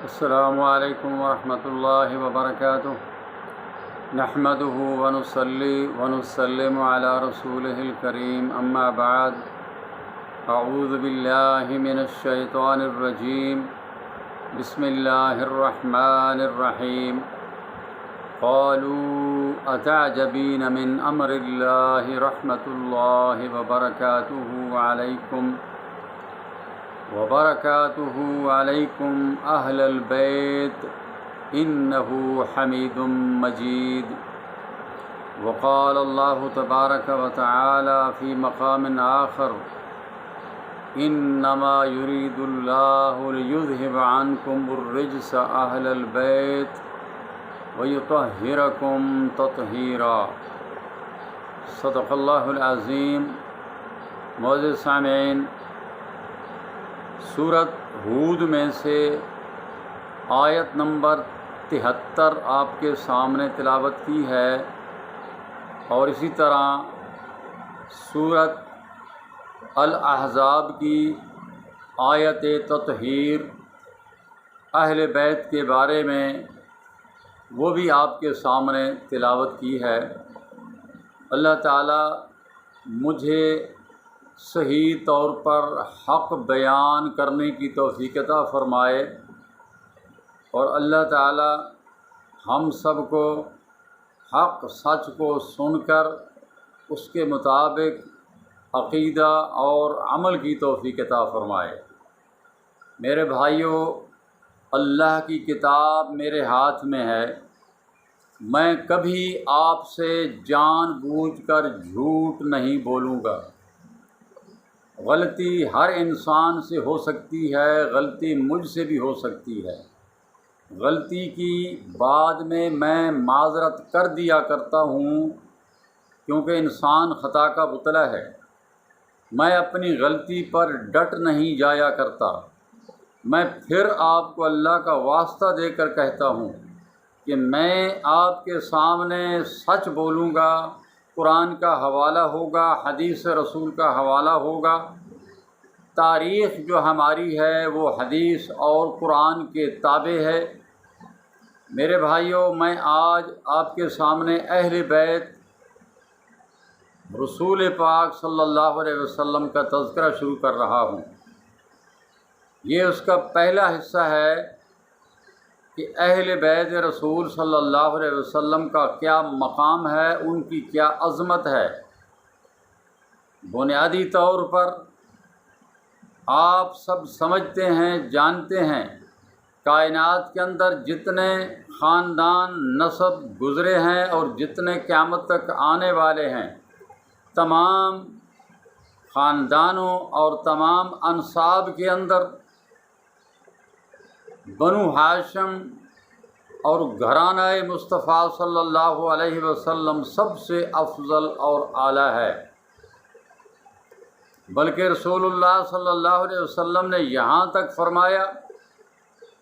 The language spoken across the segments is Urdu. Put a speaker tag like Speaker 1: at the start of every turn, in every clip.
Speaker 1: السلام علیکم ورحمۃ اللہ وبرکاتہ نحمده ونصلی ونسلم علی رسولہ الکریم اما بعد اعوذ باللہ من الشیطان الرجیم بسم اللہ الرحمن الرحیم قالوا اتعجبین من امر اللہ رحمۃ اللہ وبرکاتہ علیکم اہل البیت انہ حمید مجید وقال اللہ تبارک وتعالی فی مقام آخر انما یرید اللہ لیذہب عنکم الرجس اہل البیت ویطہرکم تطہیرا۔ صدق اللہ العظیم۔ معزز سامعین، سورۃ ہود میں سے آیت نمبر 73 آپ کے سامنے تلاوت کی ہے، اور اسی طرح سورۃ الاحزاب کی آیت تطہیر اہل بیت کے بارے میں وہ بھی آپ کے سامنے تلاوت کی ہے۔ اللہ تعالیٰ مجھے صحیح طور پر حق بیان کرنے کی توفیق عطا فرمائے، اور اللہ تعالی ہم سب کو حق سچ کو سن کر اس کے مطابق عقیدہ اور عمل کی توفیق عطا فرمائے۔ میرے بھائیوں، اللہ کی کتاب میرے ہاتھ میں ہے، میں کبھی آپ سے جان بوجھ کر جھوٹ نہیں بولوں گا۔ غلطی ہر انسان سے ہو سکتی ہے، غلطی مجھ سے بھی ہو سکتی ہے۔ غلطی کی بعد میں معذرت کر دیا کرتا ہوں، کیونکہ انسان خطا کا پتلا ہے۔ میں اپنی غلطی پر ڈٹ نہیں جایا کرتا۔ میں پھر آپ کو اللہ کا واسطہ دے کر کہتا ہوں کہ میں آپ کے سامنے سچ بولوں گا، قرآن کا حوالہ ہوگا، حدیث رسول کا حوالہ ہوگا۔ تاریخ جو ہماری ہے وہ حدیث اور قرآن کے تابع ہے۔ میرے بھائیوں، میں آج آپ کے سامنے اہل بیت رسول پاک صلی اللہ علیہ وسلم کا تذکرہ شروع کر رہا ہوں۔ یہ اس کا پہلا حصہ ہے کہ اہل بیت رسول صلی اللہ علیہ وسلم کا کیا مقام ہے، ان کی کیا عظمت ہے۔ بنیادی طور پر آپ سب سمجھتے ہیں، جانتے ہیں، کائنات کے اندر جتنے خاندان نسب گزرے ہیں اور جتنے قیامت تک آنے والے ہیں، تمام خاندانوں اور تمام انساب کے اندر بنو ہاشم اور گھرانہ مصطفیٰ صلی اللہ علیہ وسلم سب سے افضل اور اعلیٰ ہے۔ بلکہ رسول اللہ صلی اللہ علیہ وسلم نے یہاں تک فرمایا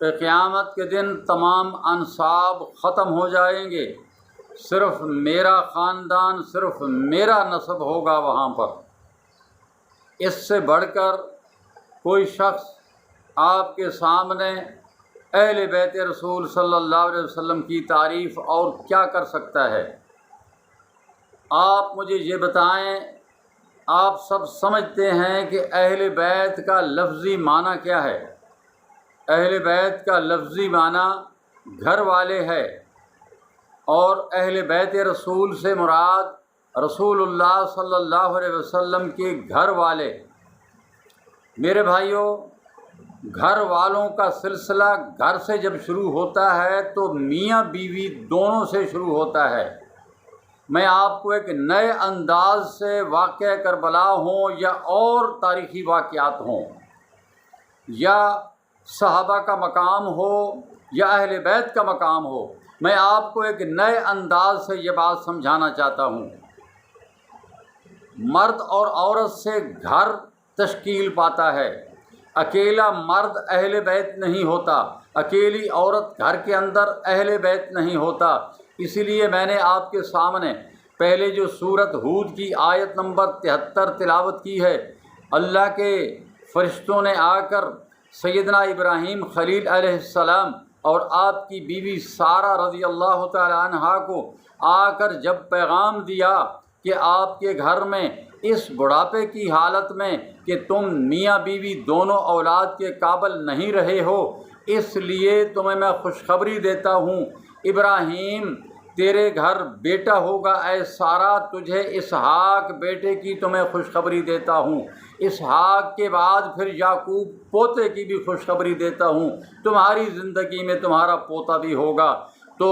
Speaker 1: کہ قیامت کے دن تمام انساب ختم ہو جائیں گے، صرف میرا خاندان، صرف میرا نسب ہوگا وہاں پر۔ اس سے بڑھ کر کوئی شخص آپ کے سامنے اہل بیت رسول صلی اللہ علیہ وسلم کی تعریف اور کیا کر سکتا ہے؟ آپ مجھے یہ بتائیں، آپ سب سمجھتے ہیں کہ اہل بیت کا لفظی معنی کیا ہے؟ اہل بیت کا لفظی معنی گھر والے ہے، اور اہل بیت رسول سے مراد رسول اللہ صلی اللہ علیہ وسلم کے گھر والے۔ میرے بھائیوں، گھر والوں کا سلسلہ گھر سے جب شروع ہوتا ہے تو میاں بیوی دونوں سے شروع ہوتا ہے۔ میں آپ کو ایک نئے انداز سے واقعہ کربلا ہوں یا اور تاریخی واقعات ہوں، یا صحابہ کا مقام ہو یا اہل بیت کا مقام ہو، میں آپ کو ایک نئے انداز سے یہ بات سمجھانا چاہتا ہوں۔ مرد اور عورت سے گھر تشکیل پاتا ہے۔ اکیلا مرد اہل بیت نہیں ہوتا، اکیلی عورت گھر کے اندر اہل بیت نہیں ہوتا۔ اسی لیے میں نے آپ کے سامنے پہلے جو سورۃ ہود کی آیت نمبر 73 تلاوت کی ہے، اللہ کے فرشتوں نے آ کر سیدنا ابراہیم خلیل علیہ السلام اور آپ کی بیوی سارہ رضی اللہ تعالی عنہا کو آ کر جب پیغام دیا کہ آپ کے گھر میں اس بڑھاپے کی حالت میں کہ تم میاں بیوی دونوں اولاد کے قابل نہیں رہے ہو، اس لیے تمہیں میں خوشخبری دیتا ہوں، ابراہیم تیرے گھر بیٹا ہوگا، اے سارہ تجھے اسحاق بیٹے کی تمہیں خوشخبری دیتا ہوں، اسحاق کے بعد پھر یعقوب پوتے کی بھی خوشخبری دیتا ہوں، تمہاری زندگی میں تمہارا پوتا بھی ہوگا۔ تو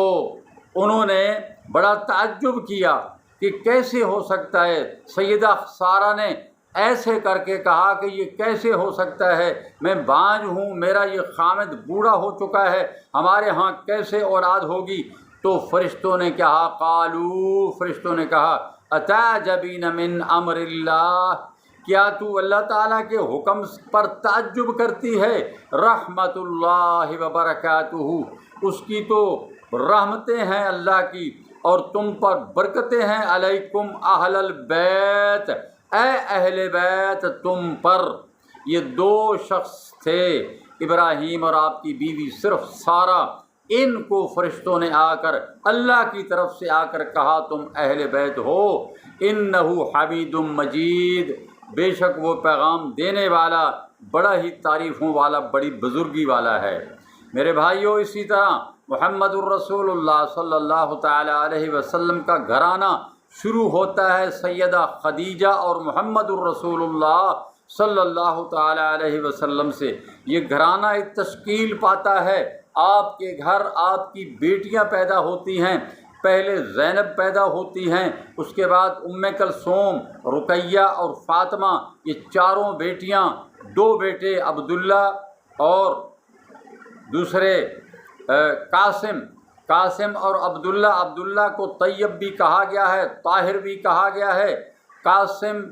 Speaker 1: انہوں نے بڑا تعجب کیا کہ کیسے ہو سکتا ہے۔ سیدہ سارہ نے ایسے کر کے کہا کہ یہ کیسے ہو سکتا ہے، میں بانجھ ہوں، میرا یہ خامد بوڑھا ہو چکا ہے، ہمارے ہاں کیسے اولاد ہوگی؟ تو فرشتوں نے کہا قالو، فرشتوں نے کہا اتعجبین من امر اللہ، کیا تو اللہ تعالیٰ کے حکم پر تعجب کرتی ہے؟ رحمت اللہ وبرکاتہ، اس کی تو رحمتیں ہیں اللہ کی اور تم پر برکتیں ہیں، علیکم اہل البیت، اے اہل بیت تم پر۔ یہ دو شخص تھے، ابراہیم اور آپ کی بیوی صرف سارہ، ان کو فرشتوں نے آ کر اللہ کی طرف سے آ کر کہا تم اہل بیت ہو، انہ حمید مجید، بے شک وہ پیغام دینے والا بڑا ہی تعریفوں والا، بڑی بزرگی والا ہے۔ میرے بھائیوں، اسی طرح محمد الرسول اللہ صلی اللہ تعالی علیہ وسلم کا گھرانہ شروع ہوتا ہے سیدہ خدیجہ اور محمد الرسول اللہ صلی اللہ تعالی علیہ وسلم سے۔ یہ گھرانہ ایک تشکیل پاتا ہے، آپ کے گھر آپ کی بیٹیاں پیدا ہوتی ہیں، پہلے زینب پیدا ہوتی ہیں، اس کے بعد ام کلثوم، رقیہ اور فاطمہ، یہ چاروں بیٹیاں، دو بیٹے عبداللہ اور دوسرے قاسم اور عبداللہ کو طیب بھی کہا گیا ہے، طاہر بھی کہا گیا ہے۔ قاسم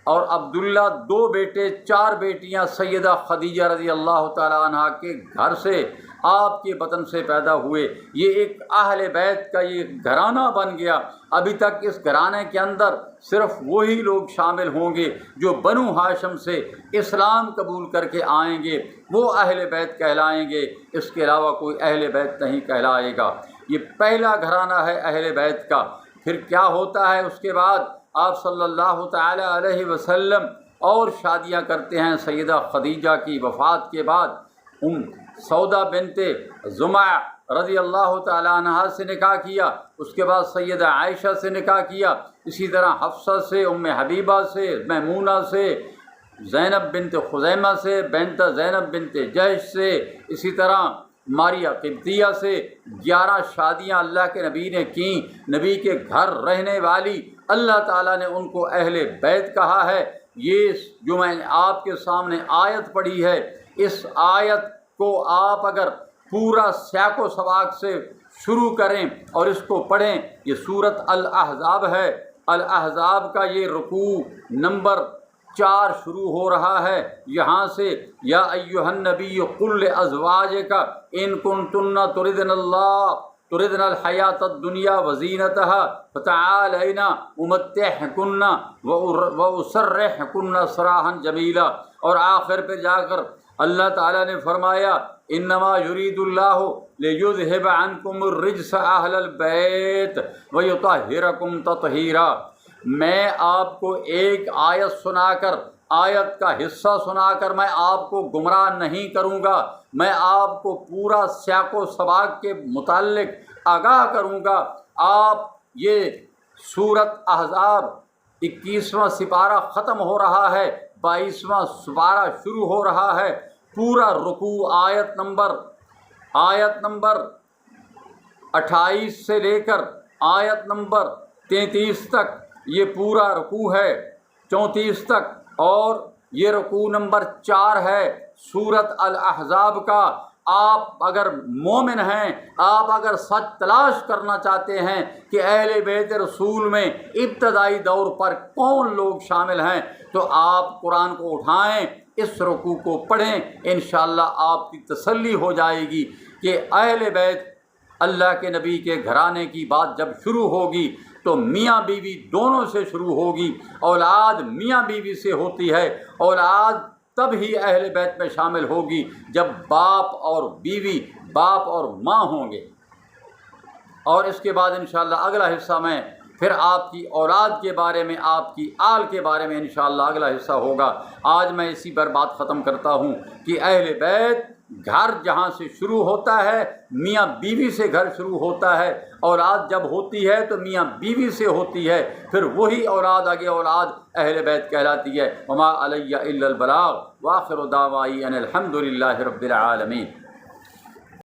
Speaker 1: اور عبداللہ دو بیٹے، چار بیٹیاں سیدہ خدیجہ رضی اللہ تعالیٰ عنہا کے گھر سے، آپ کے بطن سے پیدا ہوئے۔ یہ ایک اہل بیت کا یہ گھرانہ بن گیا۔ ابھی تک اس گھرانے کے اندر صرف وہی لوگ شامل ہوں گے جو بنو ہاشم سے اسلام قبول کر کے آئیں گے، وہ اہل بیت کہلائیں گے، اس کے علاوہ کوئی اہل بیت نہیں کہلائے گا۔ یہ پہلا گھرانہ ہے اہل بیت کا۔ پھر کیا ہوتا ہے اس کے بعد؟ آپ صلی اللہ تعالی علیہ وسلم اور شادیاں کرتے ہیں۔ سیدہ خدیجہ کی وفات کے بعد سودا بنت زمعہ رضی اللہ تعالی عنہا سے نکاح کیا، اس کے بعد سیدہ عائشہ سے نکاح کیا، اسی طرح حفصہ سے، ام حبیبہ سے، میمونہ سے، زینب بنت خزیمہ سے، بنت زینب بنت جحش سے، اسی طرح ماریہ قبطیہ سے 11 شادیاں اللہ کے نبی نے کیں۔ نبی کے گھر رہنے والی اللہ تعالیٰ نے ان کو اہل بیت کہا ہے۔ یہ جو میں نے آپ کے سامنے آیت پڑھی ہے، اس آیت کو آپ اگر پورا سیاق و سباق سے شروع کریں اور اس کو پڑھیں، یہ سورۃ الاحزاب ہے۔ الاحزاب کا یہ رکوع نمبر 4 شروع ہو رہا ہے، یہاں سے یا ایھا النبی قل لازواجک ان کنتن تردن الحیاۃ الدنیا وزینتها فتعالین امتعکن واسرحکن سراحا جمیلا، اور آخر پہ جا کر اللہ تعالیٰ نے فرمایا انما یرید اللہ لیذہب عنکم الرجس اہل البیت ویطہرکم تطہیرا۔ میں آپ کو ایک آیت سنا کر، آیت کا حصہ سنا کر میں آپ کو گمراہ نہیں کروں گا، میں آپ کو پورا سیاق و سباق کے متعلق آگاہ کروں گا۔ آپ یہ سورۃ احزاب 21واں سپارہ ختم ہو رہا ہے، 22واں سپارہ شروع ہو رہا ہے۔ پورا رکوع آیت نمبر 28 سے لے کر آیت نمبر 33 تک یہ پورا رکوع ہے، 34 تک، اور یہ رکوع نمبر 4 ہے سورۃ الاحزاب کا۔ آپ اگر مومن ہیں، آپ اگر سچ تلاش کرنا چاہتے ہیں کہ اہل بیت رسول میں ابتدائی دور پر کون لوگ شامل ہیں، تو آپ قرآن کو اٹھائیں، اس رکوع کو پڑھیں، انشاءاللہ آپ کی تسلی ہو جائے گی کہ اہل بیت اللہ کے نبی کے گھرانے کی بات جب شروع ہوگی تو میاں بیوی دونوں سے شروع ہوگی۔ اولاد میاں بیوی سے ہوتی ہے، اولاد تب ہی اہل بیت میں شامل ہوگی جب باپ اور بیوی، باپ اور ماں ہوں گے۔ اور اس کے بعد انشاءاللہ اگلا حصہ میں پھر آپ کی اولاد کے بارے میں، آپ کی آل کے بارے میں انشاءاللہ اگلا حصہ ہوگا۔ آج میں اسی پر بات ختم کرتا ہوں کہ اہل بیت گھر جہاں سے شروع ہوتا ہے، میاں بیوی سے گھر شروع ہوتا ہے، اولاد جب ہوتی ہے تو میاں بیوی سے ہوتی ہے، پھر وہی اولاد آگے اولاد اہل بیت کہلاتی ہے۔ وما علی الا البلاغ وآخر دعوائی ان الحمد للہ رب العالمین۔